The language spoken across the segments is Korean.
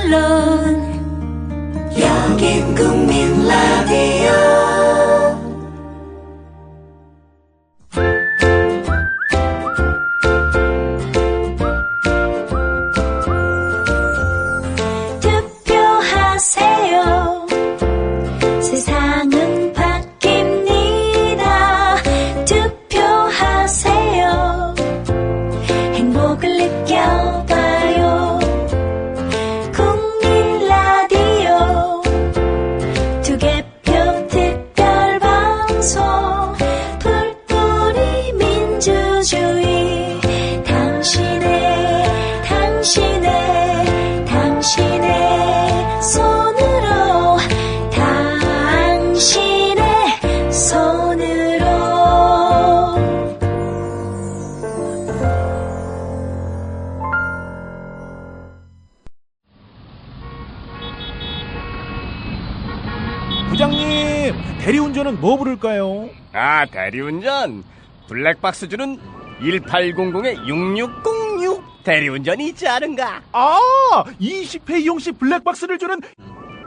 물론 여긴 국민 라디오. 투표하세요. 세상은 바뀝니다. 투표하세요. 행복을 느껴봐요. 국민 라디오 투개표 특별방송 풀뿌리 민주주의 당신의 손으로 당신의 손으로. 부장님, 대리운전은 뭐 부를까요? 아, 대리운전 블랙박스 주는 1800-6606 대리운전이 있지 않은가? 아, 20회 이용시 블랙박스를 주는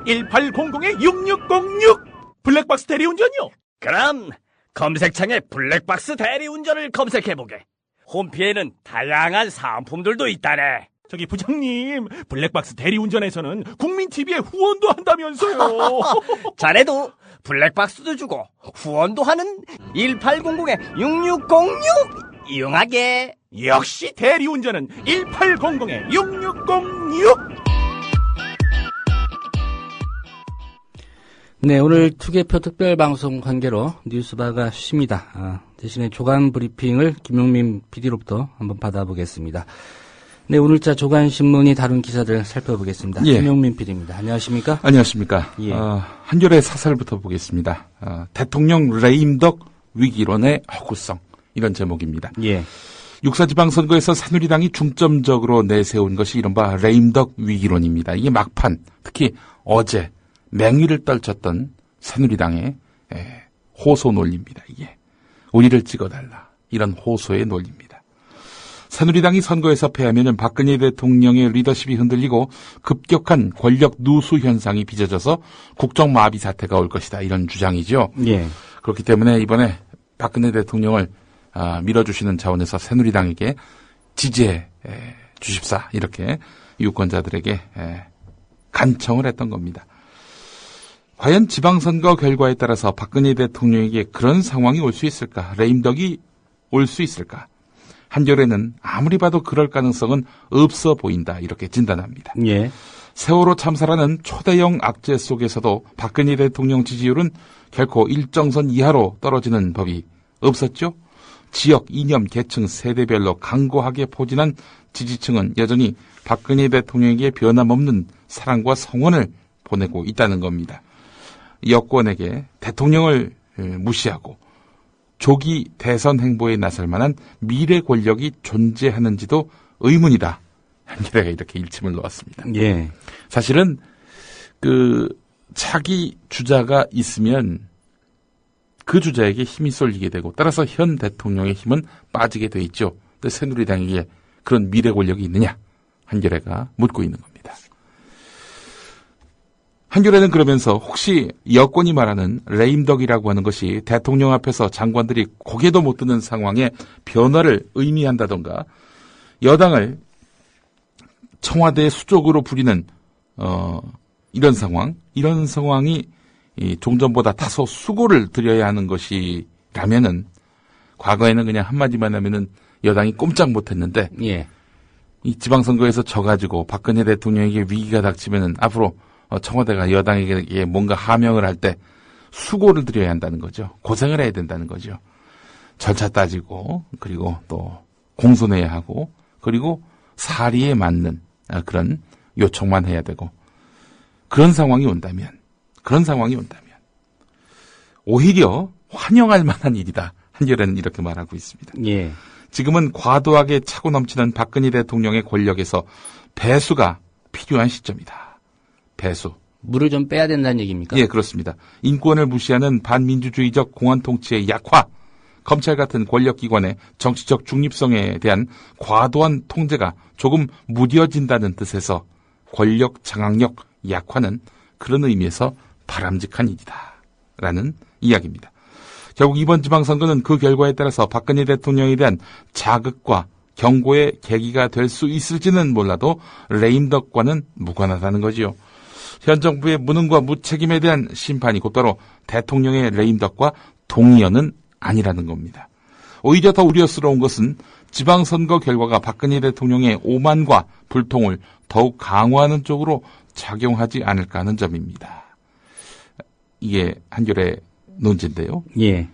1800-6606 블랙박스 대리운전이요? 그럼 검색창에 블랙박스 대리운전을 검색해보게. 홈피에는 다양한 사은품들도 있다네. 저기 부장님, 블랙박스 대리운전에서는 국민TV에 후원도 한다면서요. 자네도 블랙박스도 주고 후원도 하는 1800-6606 이용하게. 역시 대리운전은 1800-6606. 네, 오늘 투개표 특별방송 관계로 뉴스바가 쉽니다. 대신에 조간 브리핑을 김용민 PD로부터 한번 받아보겠습니다. 네, 오늘자 조간신문이 다룬 기사들 살펴보겠습니다. 예. 김용민 PD입니다. 안녕하십니까? 안녕하십니까. 예. 한겨레 사설부터 보겠습니다. 대통령 레임덕 위기론의 허구성, 이런 제목입니다. 예. 육사지방선거에서 새누리당이 중점적으로 내세운 것이 이른바 레임덕 위기론입니다. 이게 막판, 특히 어제 맹위를 떨쳤던 새누리당의 호소 논리입니다. 이게 우리를 찍어달라, 이런 호소의 논리입니다. 새누리당이 선거에서 패하면 박근혜 대통령의 리더십이 흔들리고 급격한 권력 누수 현상이 빚어져서 국정마비 사태가 올 것이다, 이런 주장이죠. 예. 그렇기 때문에 이번에 박근혜 대통령을 밀어주시는 차원에서 새누리당에게 지지해 주십사, 이렇게 유권자들에게 간청을 했던 겁니다. 과연 지방선거 결과에 따라서 박근혜 대통령에게 그런 상황이 올 수 있을까? 레임덕이 올 수 있을까? 한겨레는 아무리 봐도 그럴 가능성은 없어 보인다, 이렇게 진단합니다. 예. 세월호 참사라는 초대형 악재 속에서도 박근혜 대통령 지지율은 결코 일정선 이하로 떨어지는 법이 없었죠. 지역, 이념, 계층, 세대별로 강고하게 포진한 지지층은 여전히 박근혜 대통령에게 변함없는 사랑과 성원을 보내고 있다는 겁니다. 여권에게 대통령을 무시하고 조기 대선 행보에 나설 만한 미래 권력이 존재하는지도 의문이다. 한겨레가 이렇게 일침을 놓았습니다. 예. 사실은 차기 주자가 있으면 그 주자에게 힘이 쏠리게 되고, 따라서 현 대통령의 힘은 빠지게 돼 있죠. 근데 새누리당에게 그런 미래 권력이 있느냐? 한겨레가 묻고 있는 겁니다. 한겨레는 그러면서 혹시 여권이 말하는 레임덕이라고 하는 것이 대통령 앞에서 장관들이 고개도 못 드는 상황의 변화를 의미한다던가, 여당을 청와대 수족으로 부리는 이런 상황이 종전보다 다소 수고를 들여야 하는 것이라면은, 과거에는 그냥 한마디만 하면은 여당이 꼼짝 못했는데, 예. 이 지방선거에서 져가지고 박근혜 대통령에게 위기가 닥치면은 앞으로 청와대가 여당에게 뭔가 하명을 할 때 수고를 들여야 한다는 거죠. 고생을 해야 된다는 거죠. 절차 따지고, 그리고 또 공손해야 하고, 그리고 사리에 맞는 그런 요청만 해야 되고, 그런 상황이 온다면 오히려 환영할 만한 일이다. 한겨레는 이렇게 말하고 있습니다. 예. 지금은 과도하게 차고 넘치는 박근혜 대통령의 권력에서 배수가 필요한 시점이다. 배수. 물을 좀 빼야 된다는 얘기입니까? 예, 그렇습니다. 인권을 무시하는 반민주주의적 공안 통치의 약화, 검찰 같은 권력기관의 정치적 중립성에 대한 과도한 통제가 조금 무뎌진다는 뜻에서 권력 장악력 약화는 그런 의미에서 바람직한 일이다. 라는 이야기입니다. 결국 이번 지방선거는 그 결과에 따라서 박근혜 대통령에 대한 자극과 경고의 계기가 될 수 있을지는 몰라도 레임덕과는 무관하다는 거지요. 현 정부의 무능과 무책임에 대한 심판이 곧바로 대통령의 레임덕과 동의어는 아니라는 겁니다. 오히려 더 우려스러운 것은 지방선거 결과가 박근혜 대통령의 오만과 불통을 더욱 강화하는 쪽으로 작용하지 않을까 하는 점입니다. 이게 한겨레 논지인데요. 예.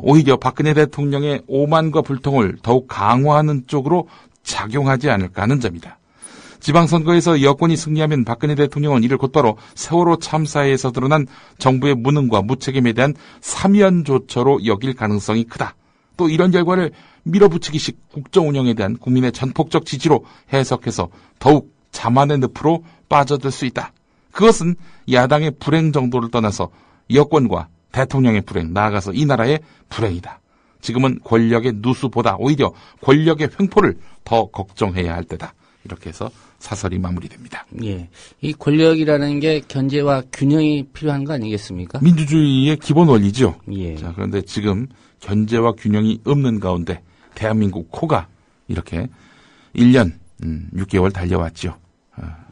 오히려 박근혜 대통령의 오만과 불통을 더욱 강화하는 쪽으로 작용하지 않을까 하는 점이다. 지방선거에서 여권이 승리하면 박근혜 대통령은 이를 곧바로 세월호 참사에서 드러난 정부의 무능과 무책임에 대한 사면조처로 여길 가능성이 크다. 또 이런 결과를 밀어붙이기식 국정운영에 대한 국민의 전폭적 지지로 해석해서 더욱 자만의 늪으로 빠져들 수 있다. 그것은 야당의 불행 정도를 떠나서 여권과 대통령의 불행, 나아가서 이 나라의 불행이다. 지금은 권력의 누수보다 오히려 권력의 횡포를 더 걱정해야 할 때다. 이렇게 해서 사설이 마무리됩니다. 예. 이 권력이라는 게 견제와 균형이 필요한 거 아니겠습니까? 민주주의의 기본 원리죠. 예. 자, 그런데 지금 견제와 균형이 없는 가운데 대한민국 코가 이렇게 1년 6개월 달려왔죠.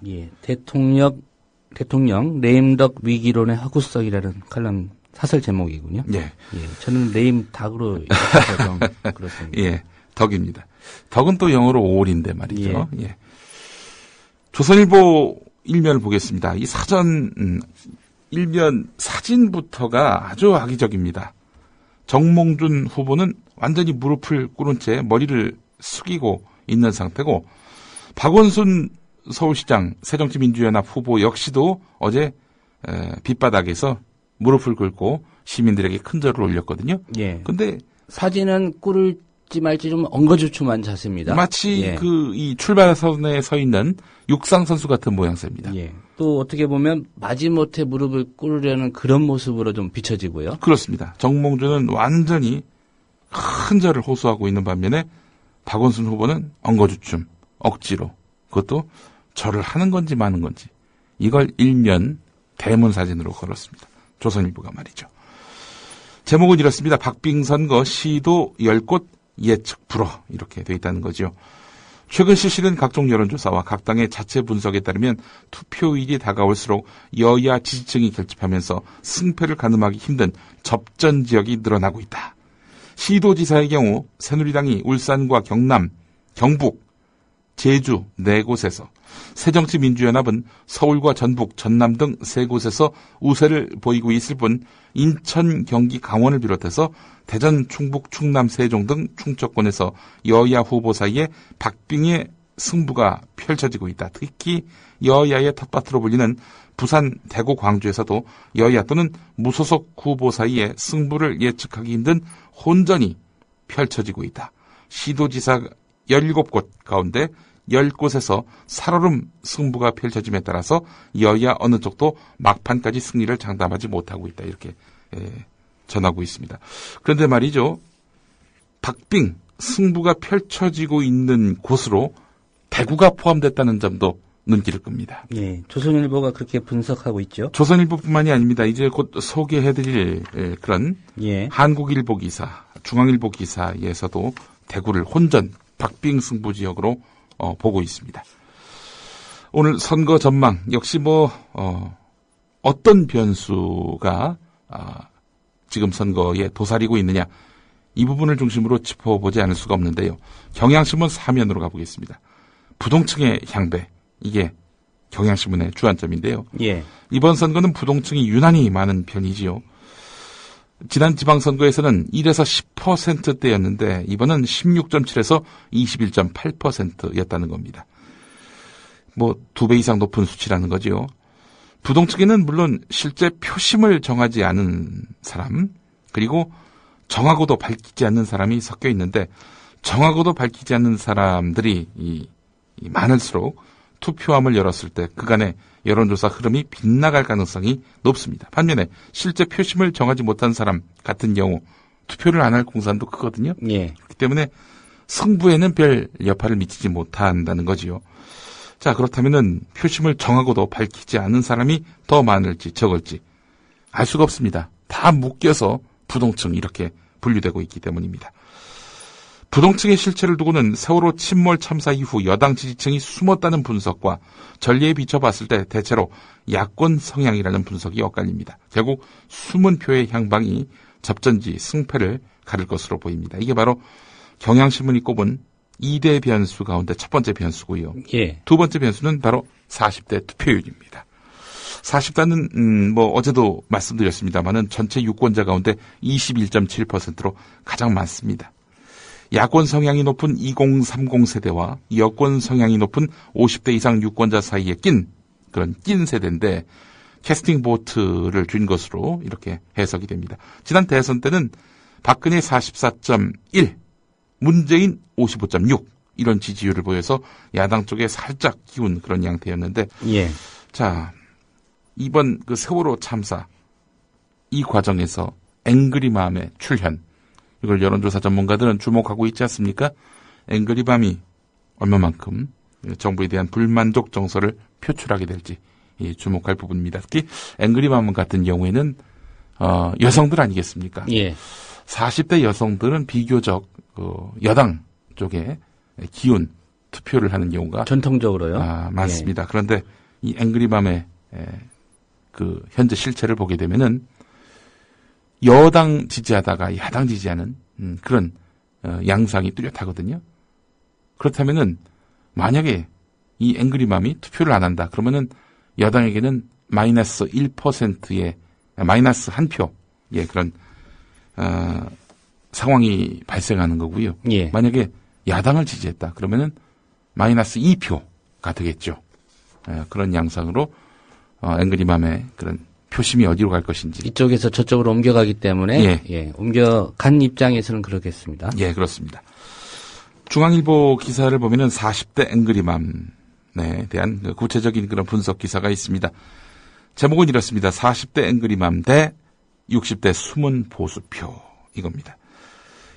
예. 대통령 레임덕 위기론의 허구석이라는 칼럼 사설 제목이군요. 예. 예. 저는 레임 닭으로 읽어서 좀 그렇습니다. 예. 덕입니다. 덕은 또 영어로 올인데 말이죠. 예. 조선일보 일면을 보겠습니다. 이 사전 일면 사진부터가 아주 악의적입니다. 정몽준 후보는 완전히 무릎을 꿇은 채 머리를 숙이고 있는 상태고, 박원순 서울시장 새정치민주연합 후보 역시도 어제 빗바닥에서 무릎을 꿇고 시민들에게 큰절을 올렸거든요. 예. 근데 사진은 꿇을지 말지 좀 엉거주춤한 자세입니다. 마치 예. 이 출발선에 서 있는 육상 선수 같은 모양새입니다. 예. 또 어떻게 보면 마지못해 무릎을 꿇으려는 그런 모습으로 좀 비춰지고요. 그렇습니다. 정몽준은 완전히 큰 절을 호소하고 있는 반면에 박원순 후보는 엉거주춤, 억지로, 그것도 절을 하는 건지 마는 건지, 이걸 일면 대문 사진으로 걸었습니다. 조선일보가 말이죠. 제목은 이렇습니다. 박빙 선거 시도 10곳 예측 불허, 이렇게 돼 있다는 거죠. 최근 실시된 각종 여론조사와 각 당의 자체 분석에 따르면 투표일이 다가올수록 여야 지지층이 결집하면서 승패를 가늠하기 힘든 접전 지역이 늘어나고 있다. 시도지사의 경우 새누리당이 울산과 경남, 경북, 제주 4곳에서, 새정치민주연합은 서울과 전북, 전남 등 3곳에서 우세를 보이고 있을 뿐 인천, 경기, 강원을 비롯해서 대전, 충북, 충남, 세종 등 충청권에서 여야 후보 사이에 박빙의 승부가 펼쳐지고 있다. 특히 여야의 텃밭으로 불리는 부산, 대구, 광주에서도 여야 또는 무소속 후보 사이에 승부를 예측하기 힘든 혼전이 펼쳐지고 있다. 시도지사 17곳 가운데 10곳에서 살얼음 승부가 펼쳐짐에 따라서 여야 어느 쪽도 막판까지 승리를 장담하지 못하고 있다. 이렇게 전하고 있습니다. 그런데 말이죠. 박빙 승부가 펼쳐지고 있는 곳으로 대구가 포함됐다는 점도 눈길을 끕니다. 예. 조선일보가 그렇게 분석하고 있죠. 조선일보뿐만이 아닙니다. 이제 곧 소개해드릴 그런 예. 한국일보 기사, 중앙일보 기사에서도 대구를 혼전 박빙 승부 지역으로 보고 있습니다. 오늘 선거 전망 역시 어떤 변수가 지금 선거에 도사리고 있느냐, 이 부분을 중심으로 짚어보지 않을 수가 없는데요. 경향신문 사면으로 가보겠습니다. 부동층의 향배, 이게 경향신문의 주안점인데요. 예. 이번 선거는 부동층이 유난히 많은 편이지요. 지난 지방선거에서는 1에서 10%대였는데 이번은 16.7에서 21.8%였다는 겁니다. 2배 이상 높은 수치라는 거죠. 부동층에는 물론 실제 표심을 정하지 않은 사람, 그리고 정하고도 밝히지 않는 사람이 섞여 있는데, 정하고도 밝히지 않는 사람들이 많을수록 투표함을 열었을 때 그간의 여론조사 흐름이 빗나갈 가능성이 높습니다. 반면에 실제 표심을 정하지 못한 사람 같은 경우 투표를 안 할 공산도 크거든요. 예. 그렇기 때문에 승부에는 별 여파를 미치지 못한다는 거지요. 자, 그렇다면은 표심을 정하고도 밝히지 않은 사람이 더 많을지 적을지 알 수가 없습니다. 다 묶여서 부동층 이렇게 분류되고 있기 때문입니다. 부동층의 실체를 두고는 세월호 침몰 참사 이후 여당 지지층이 숨었다는 분석과 전례에 비춰봤을 때 대체로 야권 성향이라는 분석이 엇갈립니다. 결국 숨은 표의 향방이 접전지 승패를 가릴 것으로 보입니다. 이게 바로 경향신문이 꼽은 2대 변수 가운데 첫 번째 변수고요. 예. 두 번째 변수는 바로 40대 투표율입니다. 40대는 어제도 말씀드렸습니다만은 전체 유권자 가운데 21.7%로 가장 많습니다. 야권 성향이 높은 2030 세대와 여권 성향이 높은 50대 이상 유권자 사이에 낀 세대인데 캐스팅 보트를 준 것으로 이렇게 해석이 됩니다. 지난 대선 때는 박근혜 44.1, 문재인 55.6 이런 지지율을 보여서 야당 쪽에 살짝 기운 그런 양태였는데 예. 자, 이번 그 세월호 참사 이 과정에서 앵그리맘의 출현 이걸 여론조사 전문가들은 주목하고 있지 않습니까? 앵그리맘이 얼마만큼 정부에 대한 불만족 정서를 표출하게 될지 주목할 부분입니다. 특히 앵그리맘 같은 경우에는 여성들 아니겠습니까? 예. 40대 여성들은 비교적 여당 쪽에 기운 투표를 하는 경우가 전통적으로요. 많습니다. 그런데 이 앵그리맘의 그 현재 실체를 보게 되면은 여당 지지하다가 야당 지지하는 그런 양상이 뚜렷하거든요. 그렇다면은 만약에 이 앵그리맘이 투표를 안 한다 그러면은 여당에게는 마이너스 1%의 마이너스 한 표의 그런 상황이 발생하는 거고요. 예. 만약에 야당을 지지했다 그러면은 마이너스 2표가 되겠죠. 그런 양상으로 앵그리맘의 그런 표심이 어디로 갈 것인지. 이쪽에서 저쪽으로 옮겨가기 때문에 옮겨간 입장에서는 그렇겠습니다. 예, 그렇습니다. 중앙일보 기사를 보면은 40대 앵그리맘에 대한 구체적인 그런 분석 기사가 있습니다. 제목은 이렇습니다. 40대 앵그리맘 대 60대 숨은 보수표 이겁니다.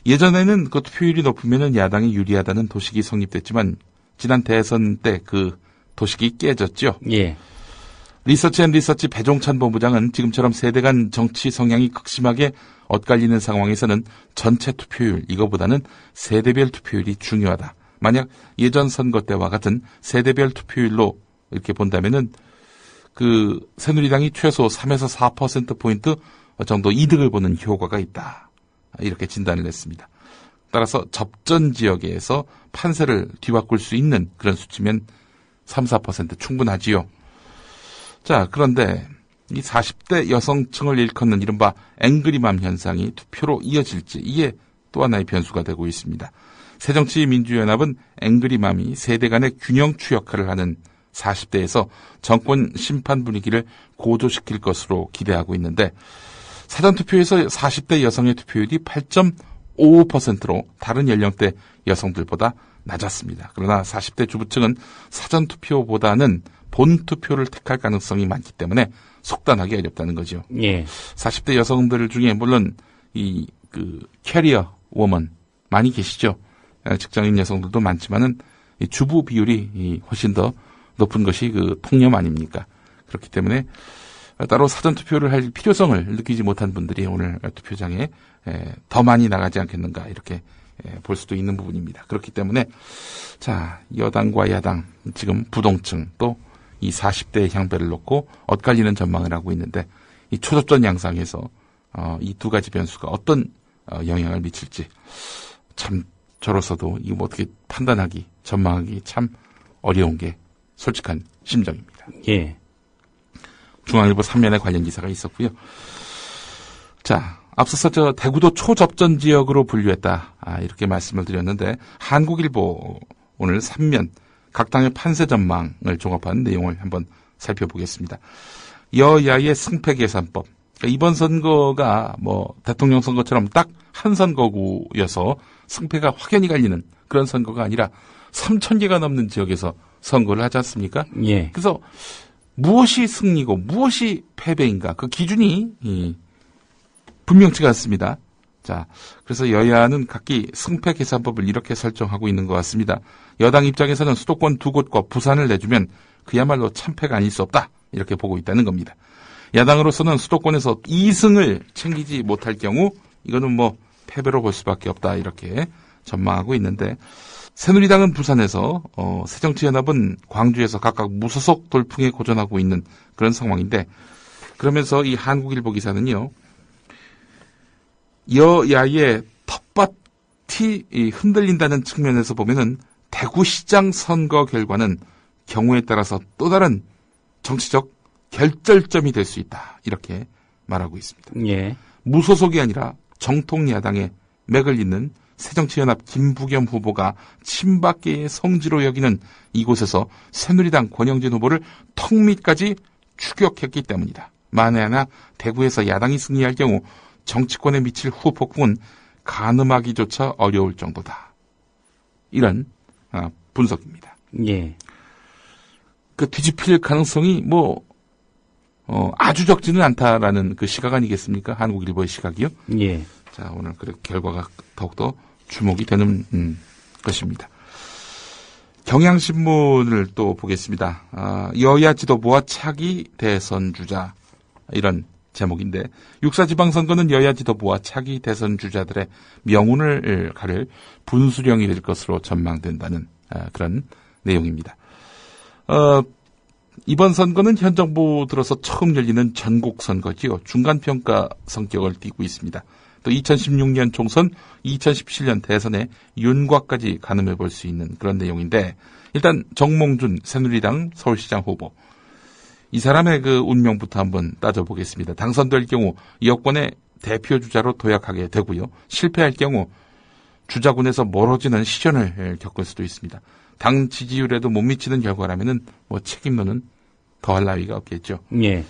예전에는 그 투표율이 높으면은 야당이 유리하다는 도식이 성립됐지만 지난 대선 때 그 도식이 깨졌죠. 예. 리서치 배종찬 본부장은 지금처럼 세대 간 정치 성향이 극심하게 엇갈리는 상황에서는 전체 투표율 이거보다는 세대별 투표율이 중요하다. 만약 예전 선거 때와 같은 세대별 투표율로 이렇게 본다면은 그 새누리당이 최소 3에서 4%포인트 정도 이득을 보는 효과가 있다. 이렇게 진단을 했습니다. 따라서 접전 지역에서 판세를 뒤바꿀 수 있는 그런 수치면 3, 4% 충분하지요. 자, 그런데 이 40대 여성층을 일컫는 이른바 앵그리맘 현상이 투표로 이어질지 이게 또 하나의 변수가 되고 있습니다. 새정치민주연합은 앵그리맘이 세대 간의 균형추 역할을 하는 40대에서 정권 심판 분위기를 고조시킬 것으로 기대하고 있는데 사전투표에서 40대 여성의 투표율이 8.55%로 다른 연령대 여성들보다 낮았습니다. 그러나 40대 주부층은 사전투표보다는 본투표를 택할 가능성이 많기 때문에 속단하기 어렵다는 거죠. 예. 40대 여성들 중에 물론 캐리어 워먼 많이 계시죠. 직장인 여성들도 많지만은 이 주부 비율이 훨씬 더 높은 것이 그 통념 아닙니까? 그렇기 때문에 따로 사전 투표를 할 필요성을 느끼지 못한 분들이 오늘 투표장에 더 많이 나가지 않겠는가 이렇게 볼 수도 있는 부분입니다. 그렇기 때문에 자, 여당과 야당 지금 부동층 또 이 40대의 향배를 놓고 엇갈리는 전망을 하고 있는데 이 초접전 양상에서 이 두 가지 변수가 어떤 영향을 미칠지 참 저로서도 이거 뭐 어떻게 판단하기 전망하기 참 어려운 게 솔직한 심정입니다. 예. 중앙일보 3면에 관련 기사가 있었고요. 자, 앞서서 대구도 초접전 지역으로 분류했다. 이렇게 말씀을 드렸는데 한국일보 오늘 3면 각 당의 판세 전망을 종합한 내용을 한번 살펴보겠습니다. 여야의 승패 계산법. 그러니까 이번 선거가 뭐 대통령 선거처럼 딱 한 선거구여서 승패가 확연히 갈리는 그런 선거가 아니라 3,000개가 넘는 지역에서 선거를 하지 않습니까? 예. 그래서 무엇이 승리고 무엇이 패배인가 그 기준이 분명치가 않습니다. 자, 그래서 여야는 각기 승패 계산법을 이렇게 설정하고 있는 것 같습니다. 여당 입장에서는 수도권 2곳과 부산을 내주면 그야말로 참패가 아닐 수 없다. 이렇게 보고 있다는 겁니다. 야당으로서는 수도권에서 2승을 챙기지 못할 경우 이거는 뭐 패배로 볼 수밖에 없다. 이렇게 전망하고 있는데 새누리당은 부산에서 새정치연합은 광주에서 각각 무소속 돌풍에 고전하고 있는 그런 상황인데 그러면서 이 한국일보 기사는요. 여야의 텃밭이 흔들린다는 측면에서 보면은 대구시장 선거 결과는 경우에 따라서 또 다른 정치적 결절점이 될 수 있다. 이렇게 말하고 있습니다. 예. 무소속이 아니라 정통 야당의 맥을 잇는 새정치연합 김부겸 후보가 친박계의 성지로 여기는 이곳에서 새누리당 권영진 후보를 턱밑까지 추격했기 때문이다. 만에 하나 대구에서 야당이 승리할 경우 정치권에 미칠 후폭풍은 가늠하기조차 어려울 정도다. 이런 분석입니다. 예. 그 뒤집힐 가능성이 아주 적지는 않다라는 그 시각 아니겠습니까? 한국일보의 시각이요. 예. 자, 오늘 그 결과가 더욱더 주목이 되는 것입니다. 경향신문을 또 보겠습니다. 여야 지도부와 차기 대선 주자 이런 제목인데 육사지방선거는 여야 지도부와 차기 대선 주자들의 명운을 가릴 분수령이 될 것으로 전망된다는 그런 내용입니다. 이번 선거는 현 정부 들어서 처음 열리는 전국 선거지요. 중간평가 성격을 띠고 있습니다. 또 2016년 총선, 2017년 대선에 윤곽까지 가늠해 볼 수 있는 그런 내용인데 일단 정몽준 새누리당 서울시장 후보 이 사람의 그 운명부터 한번 따져보겠습니다. 당선될 경우 여권의 대표 주자로 도약하게 되고요. 실패할 경우 주자군에서 멀어지는 시련을 겪을 수도 있습니다. 당 지지율에도 못 미치는 결과라면은 책임론은 더할 나위가 없겠죠. 예.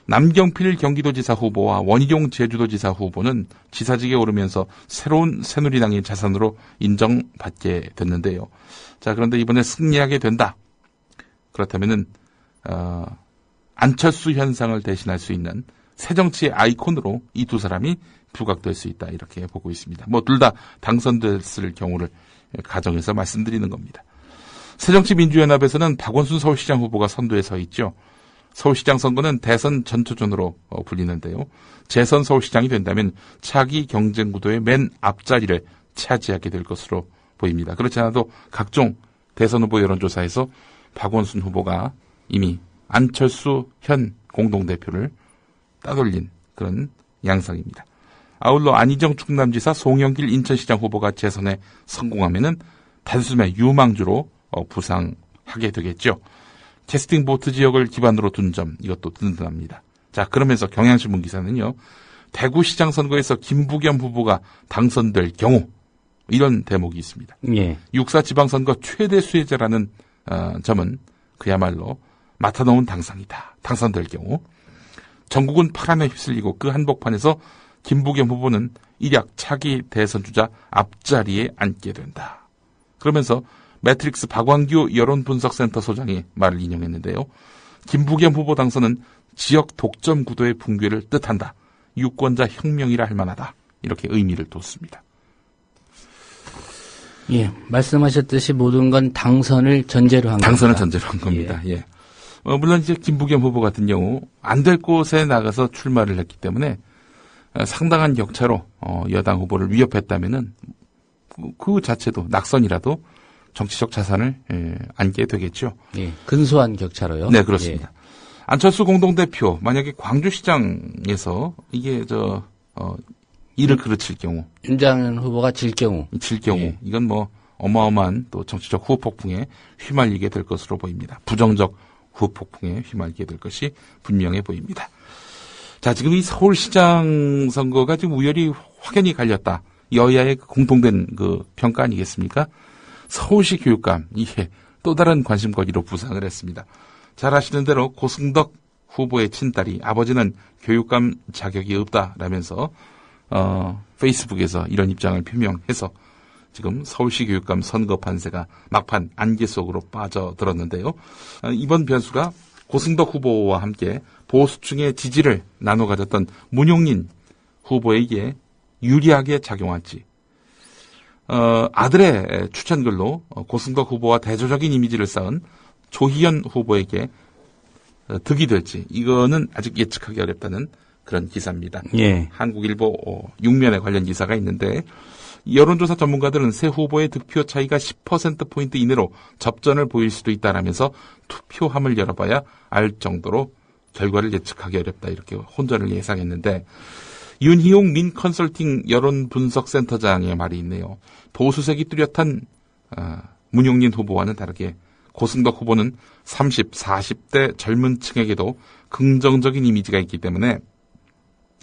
남경필 경기도지사 후보와 원희룡 제주도지사 후보는 지사직에 오르면서 새로운 새누리당의 자산으로 인정받게 됐는데요. 자, 그런데 이번에 승리하게 된다. 그렇다면은 안철수 현상을 대신할 수 있는 새정치의 아이콘으로 이 두 사람이 부각될 수 있다. 이렇게 보고 있습니다. 둘 다 당선됐을 경우를 가정해서 말씀드리는 겁니다. 새정치민주연합에서는 박원순 서울시장 후보가 선두에 서 있죠. 서울시장 선거는 대선 전초전으로 불리는데요. 재선 서울시장이 된다면 차기 경쟁 구도의 맨 앞자리를 차지하게 될 것으로 보입니다. 그렇지 않아도 각종 대선 후보 여론조사에서 박원순 후보가 이미 안철수 현 공동대표를 따돌린 그런 양상입니다. 아울러 안희정 충남지사 송영길 인천시장 후보가 재선에 성공하면은 단숨에 유망주로 부상하게 되겠죠. 캐스팅 보트 지역을 기반으로 둔 점 이것도 든든합니다. 자, 그러면서 경향신문 기사는요. 대구시장 선거에서 김부겸 후보가 당선될 경우 이런 대목이 있습니다. 예. 육사 지방선거 최대 수혜자라는 점은 그야말로 맡아놓은 당상이다. 당선될 경우 전국은 파란에 휩쓸리고 그 한복판에서 김부겸 후보는 일약 차기 대선 주자 앞자리에 앉게 된다. 그러면서 매트릭스 박완규 여론분석센터 소장이 말을 인용했는데요. 김부겸 후보 당선은 지역 독점 구도의 붕괴를 뜻한다. 유권자 혁명이라 할 만하다. 이렇게 의미를 뒀습니다. 예, 말씀하셨듯이 모든 건 당선을 전제로 한 겁니다. 당선을 전제로 한 겁니다. 예. 물론 이제 김부겸 후보 같은 경우 안 될 곳에 나가서 출마를 했기 때문에 상당한 격차로 여당 후보를 위협했다면은 그 자체도 낙선이라도 정치적 자산을 안게 되겠죠. 예, 근소한 격차로요. 네, 그렇습니다. 예. 안철수 공동대표 만약에 광주시장에서 이게 일을 그르칠 경우 윤장현 후보가 질 경우 예. 이건 어마어마한 또 정치적 후폭풍에 휘말리게 될 것으로 보입니다. 부정적 후폭풍에 휘말리게 될 것이 분명해 보입니다. 자, 지금 이 서울시장 선거가 지금 우열이 확연히 갈렸다. 여야의 공통된 그 평가 아니겠습니까? 서울시 교육감, 이게 또 다른 관심거리로 부상을 했습니다. 잘 아시는 대로 고승덕 후보의 친딸이 아버지는 교육감 자격이 없다라면서 페이스북에서 이런 입장을 표명해서 지금 서울시 교육감 선거 판세가 막판 안개 속으로 빠져들었는데요. 이번 변수가 고승덕 후보와 함께 보수층의 지지를 나눠 가졌던 문용린 후보에게 유리하게 작용할지. 아들의 추천글로 고승덕 후보와 대조적인 이미지를 쌓은 조희연 후보에게 득이 될지 이거는 아직 예측하기 어렵다는 그런 기사입니다. 예. 한국일보 6면에 관련 기사가 있는데 여론조사 전문가들은 새 후보의 득표 차이가 10%포인트 이내로 접전을 보일 수도 있다라면서 투표함을 열어봐야 알 정도로 결과를 예측하기 어렵다 이렇게 혼전을 예상했는데 윤희용 민컨설팅 여론분석센터장의 말이 있네요. 보수색이 뚜렷한 문용린 후보와는 다르게 고승덕 후보는 30, 40대 젊은 층에게도 긍정적인 이미지가 있기 때문에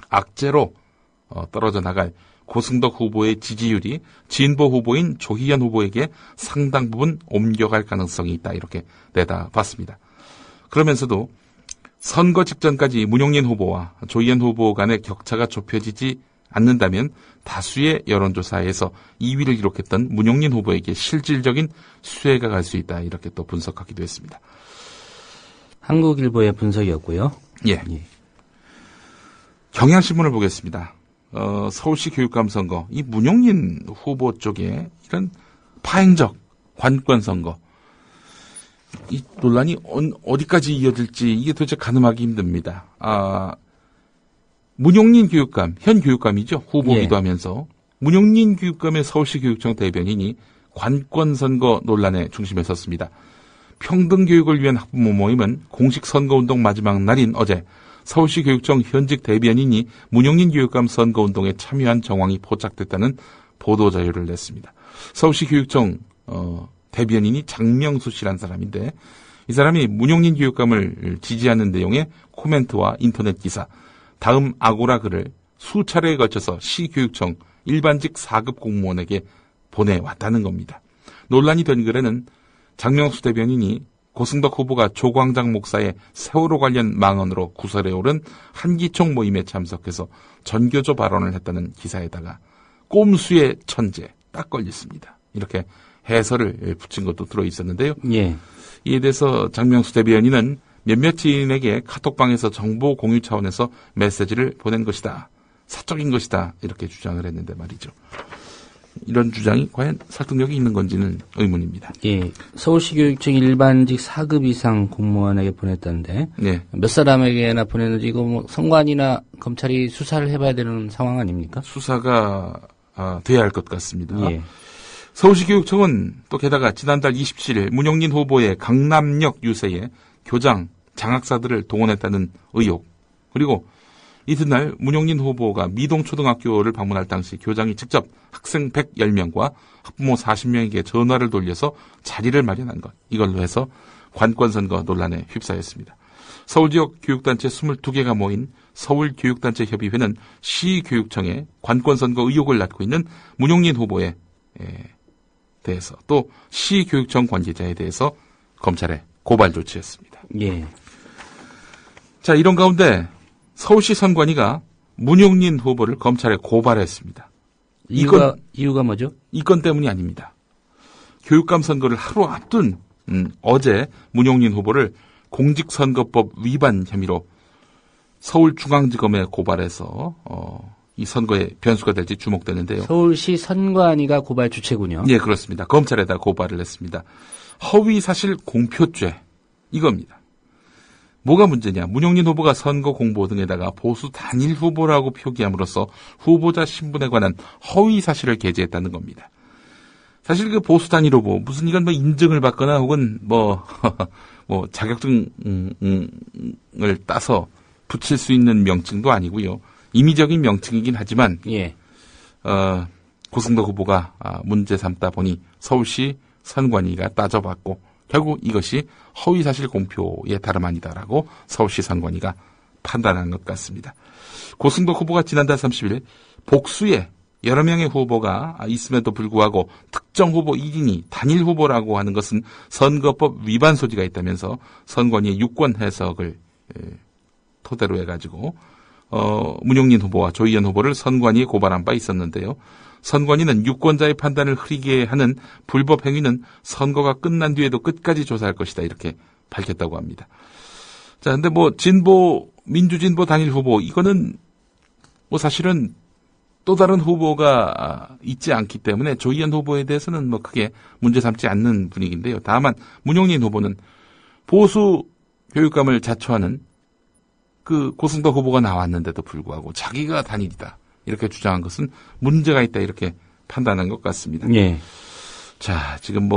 악재로 떨어져 나갈 고승덕 후보의 지지율이 진보 후보인 조희연 후보에게 상당 부분 옮겨갈 가능성이 있다 이렇게 내다봤습니다. 그러면서도 선거 직전까지 문용린 후보와 조희연 후보 간의 격차가 좁혀지지 않는다면 다수의 여론조사에서 2위를 기록했던 문용린 후보에게 실질적인 수혜가 갈 수 있다 이렇게 또 분석하기도 했습니다. 한국일보의 분석이었고요. 예. 경향신문을 보겠습니다. 서울시 교육감 선거, 이 문용린 후보 쪽에 이런 파행적 관권 선거, 이 논란이 어디까지 이어질지 이게 도대체 가늠하기 힘듭니다. 문용린 교육감, 현 교육감이죠. 후보기도 하면서 문용린 교육감의 서울시 교육청 대변인이 관권 선거 논란의 중심에 섰습니다. 평등 교육을 위한 학부모 모임은 공식 선거운동 마지막 날인 어제 서울시 교육청 현직 대변인이 문용린 교육감 선거운동에 참여한 정황이 포착됐다는 보도자료를 냈습니다. 서울시 교육청 대변인이 장명수 씨란 사람인데 이 사람이 문용린 교육감을 지지하는 내용의 코멘트와 인터넷 기사, 다음 아고라 글을 수차례에 걸쳐서 시교육청 일반직 4급 공무원에게 보내왔다는 겁니다. 논란이 된 글에는 장명수 대변인이 고승덕 후보가 조광장 목사의 세월호 관련 망언으로 구설에 오른 한기총 모임에 참석해서 전교조 발언을 했다는 기사에다가 꼼수의 천재 딱 걸렸습니다. 이렇게 해설을 붙인 것도 들어있었는데요. 예. 이에 대해서 장명수 대변인은 몇몇 지인에게 카톡방에서 정보 공유 차원에서 메시지를 보낸 것이다. 사적인 것이다. 이렇게 주장을 했는데 말이죠. 이런 주장이 과연 설득력이 있는 건지는 의문입니다. 예. 서울시 교육청 일반직 4급 이상 공무원에게 보냈다는데 네. 몇 사람에게나 보냈는지 이거 뭐 선관이나 검찰이 수사를 해봐야 되는 상황 아닙니까? 수사가 돼야 할 것 같습니다. 예. 서울시 교육청은 또 게다가 지난달 27일 문용린 후보의 강남역 유세에 교장, 장학사들을 동원했다는 의혹, 그리고 이튿날 문용린 후보가 미동초등학교를 방문할 당시 교장이 직접 학생 110명과 학부모 40명에게 전화를 돌려서 자리를 마련한 것, 이걸로 해서 관권선거 논란에 휩싸였습니다. 서울지역 교육단체 22개가 모인 서울교육단체협의회는 시교육청에 관권선거 의혹을 낳고 있는 문용린 후보에 대해서 또 시교육청 관계자에 대해서 검찰에 고발 조치했습니다. 예. 자, 이런 가운데 서울시 선관위가 문용린 후보를 검찰에 고발했습니다. 이유가 뭐죠? 이 건 때문이 아닙니다. 교육감 선거를 하루 앞둔 어제 문용린 후보를 공직선거법 위반 혐의로 서울중앙지검에 고발해서 이 선거에 변수가 될지 주목되는데요. 서울시 선관위가 고발 주체군요. 예, 그렇습니다. 검찰에다 고발을 했습니다. 허위사실 공표죄, 이겁니다. 뭐가 문제냐? 문용린 후보가 선거 공보 등에다가 보수 단일 후보라고 표기함으로써 후보자 신분에 관한 허위 사실을 게재했다는 겁니다. 사실 그 보수 단일 후보 무슨 이건 뭐 인증을 받거나 혹은 뭐 자격증을 따서 붙일 수 있는 명칭도 아니고요. 임의적인 명칭이긴 하지만 예. 고승덕 후보가 문제 삼다 보니 서울시 선관위가 따져봤고 결국 이것이 허위사실 공표의 다름 아니다라고 서울시 선관위가 판단한 것 같습니다. 고승덕 후보가 지난달 30일 복수에 여러 명의 후보가 있음에도 불구하고 특정 후보 1인이 단일 후보라고 하는 것은 선거법 위반 소지가 있다면서 선관위의 유권 해석을 토대로 해가지고 문용린 후보와 조희연 후보를 선관위에 고발한 바 있었는데요. 선관위는 유권자의 판단을 흐리게 하는 불법 행위는 선거가 끝난 뒤에도 끝까지 조사할 것이다 이렇게 밝혔다고 합니다. 자, 근데 민주진보 단일 후보 이거는 사실은 또 다른 후보가 있지 않기 때문에 조희연 후보에 대해서는 뭐 크게 문제 삼지 않는 분위기인데요. 다만 문용린 후보는 보수 교육감을 자처하는 그 고승덕 후보가 나왔는데도 불구하고 자기가 단일이다 이렇게 주장한 것은 문제가 있다 이렇게 판단한 것 같습니다. 예. 자, 지금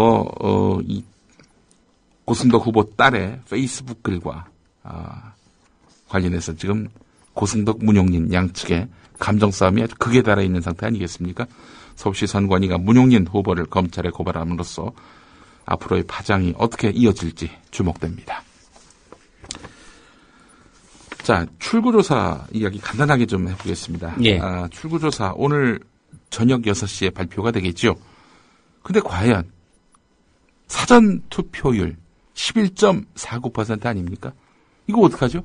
이 고승덕 후보 딸의 페이스북 글과 관련해서 지금 고승덕, 문용린 양측의 감정 싸움이 아주 극에 달해 있는 상태 아니겠습니까? 서울시 선관위가 문용린 후보를 검찰에 고발함으로써 앞으로의 파장이 어떻게 이어질지 주목됩니다. 자, 출구조사 이야기 간단하게 좀 해보겠습니다. 예. 출구조사 오늘 저녁 6시에 발표가 되겠죠. 근데 과연 사전 투표율 11.49% 아닙니까? 이거 어떡하죠?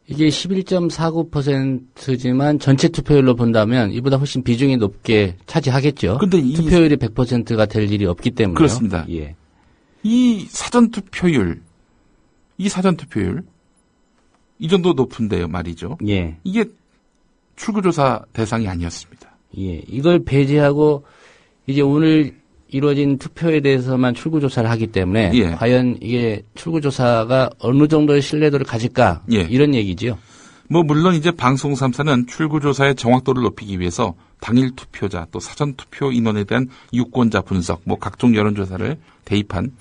이게 11.49%지만 전체 투표율로 본다면 이보다 훨씬 비중이 높게 차지하겠죠. 근데 투표율이 100%가 될 일이 없기 때문에. 그렇습니다. 예. 이 사전 투표율 이 정도 높은데요, 말이죠. 예. 이게 출구조사 대상이 아니었습니다. 예. 이걸 배제하고 이제 오늘 이루어진 투표에 대해서만 출구조사를 하기 때문에 예. 과연 이게 출구조사가 어느 정도의 신뢰도를 가질까 예. 이런 얘기지요. 뭐 물론 이제 방송 3사는 출구조사의 정확도를 높이기 위해서 당일 투표자 또 사전 투표 인원에 대한 유권자 분석 뭐 각종 여론조사를 대입한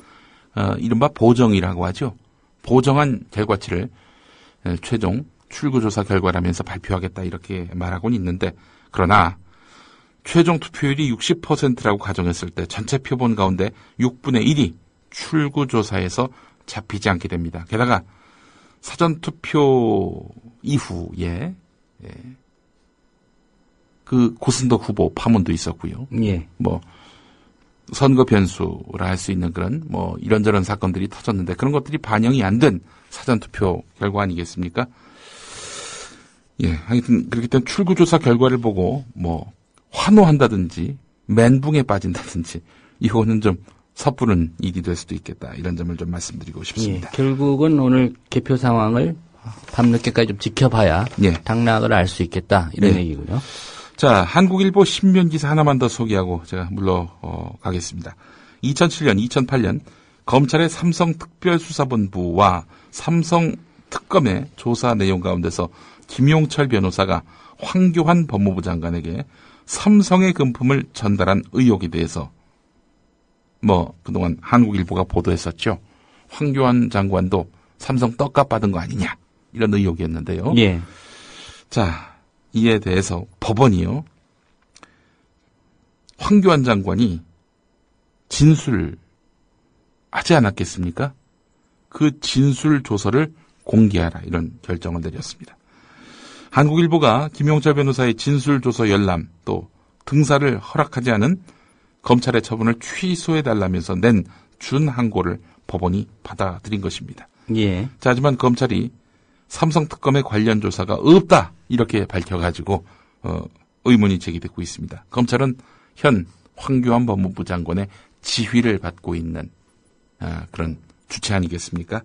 이른바 보정이라고 하죠. 보정한 결과치를 최종 출구조사 결과라면서 발표하겠다 이렇게 말하고는 있는데 그러나 최종 투표율이 60%라고 가정했을 때 전체 표본 가운데 6분의 1이 출구조사에서 잡히지 않게 됩니다. 게다가 사전투표 이후에 그 고승덕 후보 파문도 있었고요. 예. 뭐 선거 변수라 할 수 있는 그런 뭐 이런저런 사건들이 터졌는데 그런 것들이 반영이 안 된 사전투표 결과 아니겠습니까? 예, 하여튼 그렇기 때문에 출구조사 결과를 보고 뭐 환호한다든지 멘붕에 빠진다든지 이거는 좀 섣부른 일이 될 수도 있겠다. 이런 점을 좀 말씀드리고 싶습니다. 예, 결국은 오늘 개표 상황을 밤늦게까지 좀 지켜봐야 예. 당락을 알 수 있겠다. 이런 예. 얘기군요. 자, 한국일보 신면 기사 하나만 더 소개하고 제가 물러가겠습니다. 2007년, 2008년 검찰의 삼성특별수사본부와 삼성특검의 조사 내용 가운데서 김용철 변호사가 황교안 법무부 장관에게 삼성의 금품을 전달한 의혹에 대해서 뭐 그동안 한국일보가 보도했었죠. 황교안 장관도 삼성 떡값 받은 거 아니냐 이런 의혹이었는데요. 예. 자, 이에 대해서 법원이요. 황교안 장관이 진술하지 않았겠습니까? 그 진술 조서를 공개하라 이런 결정을 내렸습니다. 한국일보가 김용철 변호사의 진술 조서 열람 또 등사를 허락하지 않은 검찰의 처분을 취소해달라면서 낸 준항고를 법원이 받아들인 것입니다. 예. 자, 하지만 검찰이 삼성특검의 관련 조사가 없다 이렇게 밝혀가지고 의문이 제기되고 있습니다. 검찰은 현 황교안 법무부 장관의 지휘를 받고 있는 그런 주체 아니겠습니까?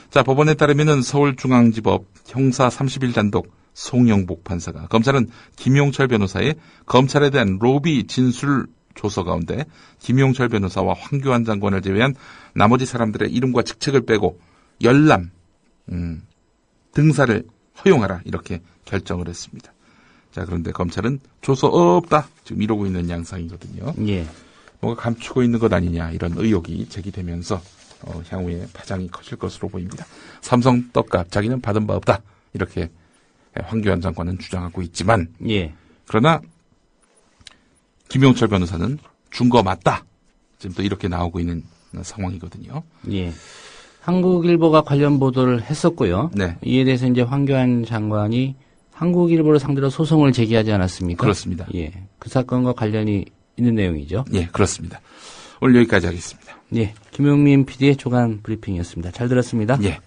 자, 법원에 따르면은 서울중앙지법 형사 31단독 송영복 판사가 검찰은 김용철 변호사의 검찰에 대한 로비 진술 조서 가운데 김용철 변호사와 황교안 장관을 제외한 나머지 사람들의 이름과 직책을 빼고 열람, 등사를 허용하라 이렇게 결정을 했습니다. 자, 그런데 검찰은 조서 없다 지금 이러고 있는 양상이거든요. 예. 뭔가 감추고 있는 것 아니냐 이런 의혹이 제기되면서 향후에 파장이 커질 것으로 보입니다. 삼성 떡값 자기는 받은 바 없다 이렇게 황교안 장관은 주장하고 있지만 예. 그러나 김용철 변호사는 준 거 맞다 지금 또 이렇게 나오고 있는 상황이거든요. 예. 한국일보가 관련 보도를 했었고요. 네. 이에 대해서 이제 황교안 장관이 한국일보를 상대로 소송을 제기하지 않았습니까? 그렇습니다. 예. 그 사건과 관련이 있는 내용이죠. 예, 그렇습니다. 오늘 여기까지 하겠습니다. 예. 김용민 PD의 조간 브리핑이었습니다. 잘 들었습니다. 예.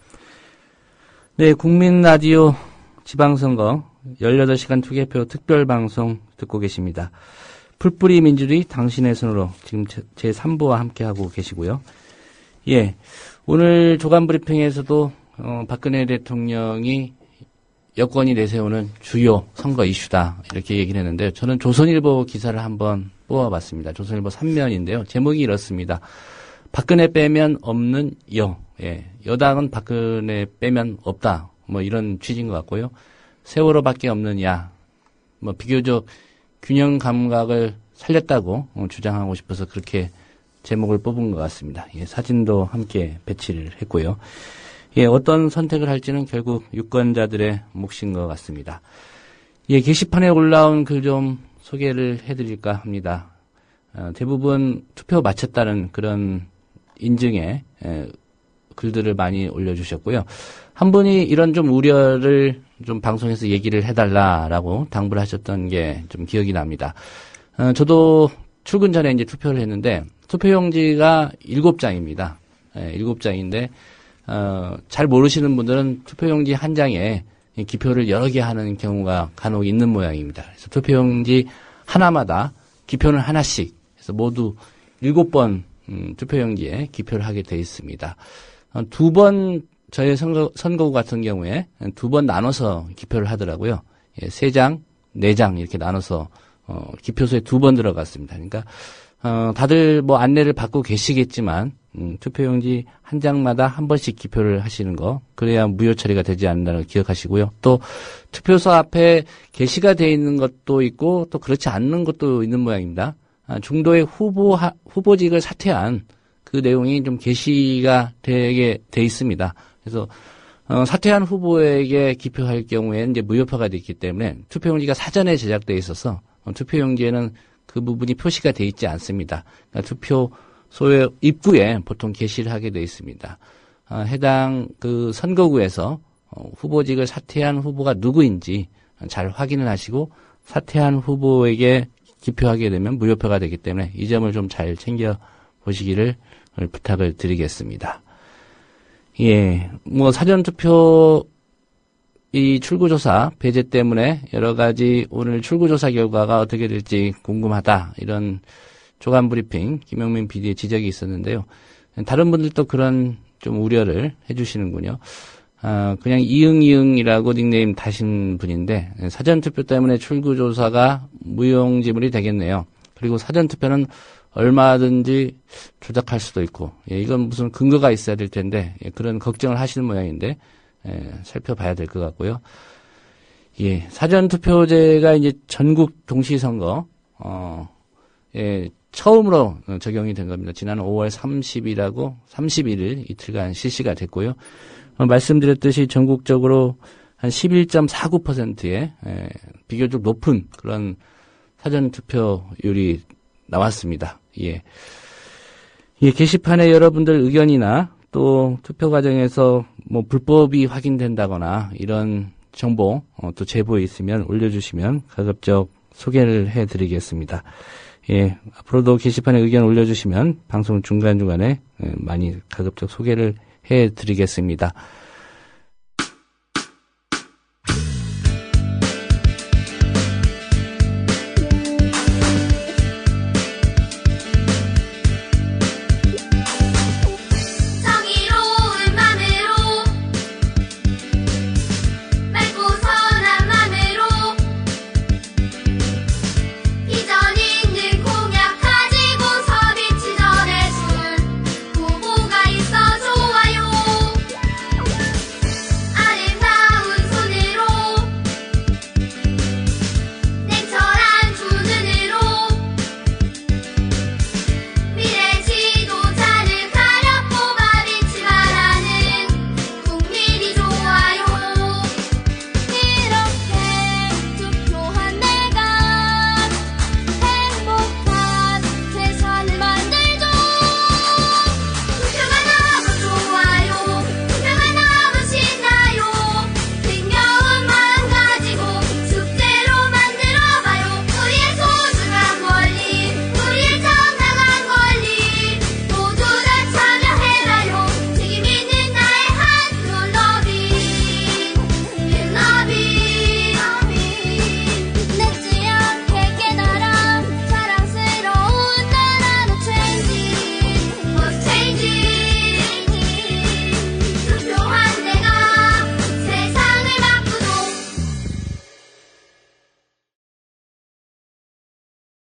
네, 국민 라디오 지방선거 18시간 투개표 특별방송 듣고 계십니다. 풀뿌리 민주주의 당신의 손으로 지금 제 3부와 함께하고 계시고요. 예. 오늘 조간 브리핑에서도 박근혜 대통령이 여권이 내세우는 주요 선거 이슈다 이렇게 얘기를 했는데 저는 조선일보 기사를 한번 뽑아봤습니다. 조선일보 3면인데요. 제목이 이렇습니다. 박근혜 빼면 없는 여당은 박근혜 빼면 없다. 뭐 이런 취지인 것 같고요. 세월호밖에 없는 야. 뭐 비교적 균형 감각을 살렸다고 주장하고 싶어서 그렇게 제목을 뽑은 것 같습니다. 예, 사진도 함께 배치를 했고요. 예, 어떤 선택을 할지는 결국 유권자들의 몫인 것 같습니다. 예, 게시판에 올라온 글 좀 소개를 해드릴까 합니다. 대부분 투표 마쳤다는 그런 인증의 글들을 많이 올려주셨고요. 한 분이 이런 좀 우려를 좀 방송에서 얘기를 해달라라고 당부를 하셨던 게 좀 기억이 납니다. 저도 출근 전에 이제 투표를 했는데 투표용지가 7장입니다. 7장인데 잘 모르시는 분들은 투표용지 한 장에 기표를 여러 개 하는 경우가 간혹 있는 모양입니다. 그래서 투표용지 하나마다 기표는 하나씩 해서 모두 7번 투표용지에 기표를 하게 돼 있습니다. 2번 저희 선거구 같은 경우에 2번 나눠서 기표를 하더라고요. 3장, 4장 이렇게 나눠서 기표소에 2번 들어갔습니다. 그러니까 다들 뭐 안내를 받고 계시겠지만 투표용지 한 장마다 한 번씩 기표를 하시는 거 그래야 무효 처리가 되지 않는다는 걸 기억하시고요. 또 투표소 앞에 게시가 돼 있는 것도 있고 또 그렇지 않는 것도 있는 모양입니다. 중도에 후보직을 사퇴한 그 내용이 좀 게시가 되게 돼 있습니다. 그래서 사퇴한 후보에게 기표할 경우에는 이제 무효표가 되어 있기 때문에 투표용지가 사전에 제작돼 있어서 투표용지에는 그 부분이 표시가 돼 있지 않습니다. 그러니까 투표소의 입구에 보통 게시를 하게 돼 있습니다. 해당 그 선거구에서 후보직을 사퇴한 후보가 누구인지 잘 확인을 하시고 사퇴한 후보에게 기표하게 되면 무효표가 되기 때문에 이 점을 좀 잘 챙겨 보시기를 부탁을 드리겠습니다. 예, 뭐 사전투표 이 출구조사 배제 때문에 여러 가지 오늘 출구조사 결과가 어떻게 될지 궁금하다. 이런 조간 브리핑 김영민 PD의 지적이 있었는데요. 다른 분들도 그런 좀 우려를 해주시는군요. 그냥 이응이응이라고 닉네임 다신 분인데 사전투표 때문에 출구조사가 무용지물이 되겠네요. 그리고 사전투표는 얼마든지 조작할 수도 있고 이건 무슨 근거가 있어야 될 텐데 그런 걱정을 하시는 모양인데 살펴봐야 될 것 같고요. 예, 사전투표제가 이제 전국 동시선거 처음으로 적용이 된 겁니다. 지난 5월 30일하고 31일 이틀간 실시가 됐고요. 말씀드렸듯이 전국적으로 한 11.49%의 비교적 높은 그런 사전투표율이 나왔습니다. 예. 예, 게시판에 여러분들 의견이나 또 투표 과정에서 뭐 불법이 확인된다거나 이런 정보 또 제보에 있으면 올려주시면 가급적 소개를 해드리겠습니다. 예, 앞으로도 게시판에 의견 올려주시면 방송 중간중간에 많이 가급적 소개를 해드리겠습니다.